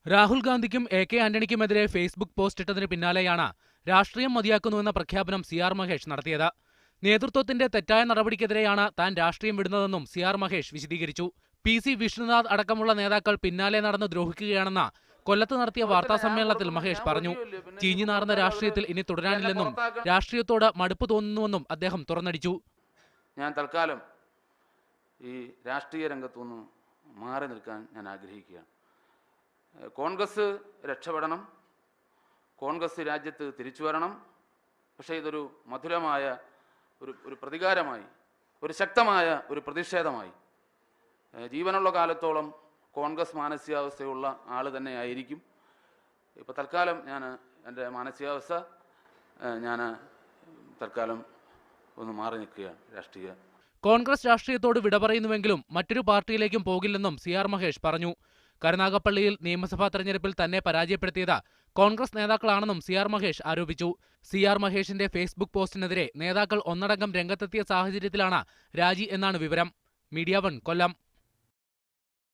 Rahul ഗാന്ധിക്കും AK. ആന്റണിക്കുമെതിരെ Facebook post ഇട്ടതിന് പിന്നാലെയാണ് രാഷ്ട്രീയം മതിയാക്കുന്നുവെന്ന പ്രഖ്യാപനം സി.ആർ. മഹേഷ് നടത്തിയത്. നേതൃത്വത്തിന്റെ തെറ്റായ നടപടിക്കെതിരെയാണ് താൻ രാഷ്ട്രീയം വിടുന്നതെന്നും സി.ആർ. മഹേഷ് വിശദീകരിച്ചു. പി.സി. വിഷ്ണുനാഥ് അടക്കമുള്ള നേതാക്കൾ പിന്നാലെ നടന്ന് ദ്രോഹിക്കുകയാണെന്ന് കൊല്ലത്ത് നടത്തിയ വാർത്താസമ്മേളനത്തിൽ മഹേഷ് പറഞ്ഞു. ചീഞ്ഞുനാറുന്ന രാഷ്ട്രീയത്തിൽ ഇനി തുടരാനില്ലെന്നും രാഷ്ട്രീയത്തോട് മടുപ്പ് തോന്നുന്നുവെന്നും അദ്ദേഹം തുറന്നടിച്ചു. ഞാൻ തൽക്കാലം ഈ രാഷ്ട്രീയ രംഗത്തുനിന്ന് മാറി നിൽക്കാൻ ഞാൻ ആഗ്രഹിക്കുകയാണ്. കോൺഗ്രസ് രക്ഷപ്പെടണം, കോൺഗ്രസ് രാജ്യത്ത് തിരിച്ചു വരണം. പക്ഷേ ഇതൊരു മധുരമായ ഒരു പ്രതികാരമായി, ഒരു ശക്തമായ ഒരു പ്രതിഷേധമായി ജീവനുള്ള കാലത്തോളം കോൺഗ്രസ് മാനസികാവസ്ഥയുള്ള ആൾ തന്നെ ആയിരിക്കും. ഇപ്പോൾ തൽക്കാലം ഞാൻ എൻ്റെ മാനസികാവസ്ഥ ഞാൻ തൽക്കാലം ഒന്ന് മാറി നിൽക്കുകയാണ്. കോൺഗ്രസ് രാഷ്ട്രീയത്തോട് വിട പറയുന്നുവെങ്കിലും മറ്റൊരു പാർട്ടിയിലേക്കും പോകില്ലെന്നും സി.ആർ. മഹേഷ് പറഞ്ഞു. കരുനാഗപ്പള്ളിയിൽ നിയമസഭാ തെരഞ്ഞെടുപ്പിൽ തന്നെ പരാജയപ്പെടുത്തിയത് കോൺഗ്രസ് നേതാക്കളാണെന്നും സി.ആർ. മഹേഷ് ആരോപിച്ചു. സി.ആർ. മഹേഷിന്റെ ഫേസ്ബുക്ക് പോസ്റ്റിനെതിരെ നേതാക്കൾ ഒന്നടങ്കം രംഗത്തെത്തിയ സാഹചര്യത്തിലാണ് രാജി എന്നാണ് വിവരം. മീഡിയ 1 കൊല്ലം.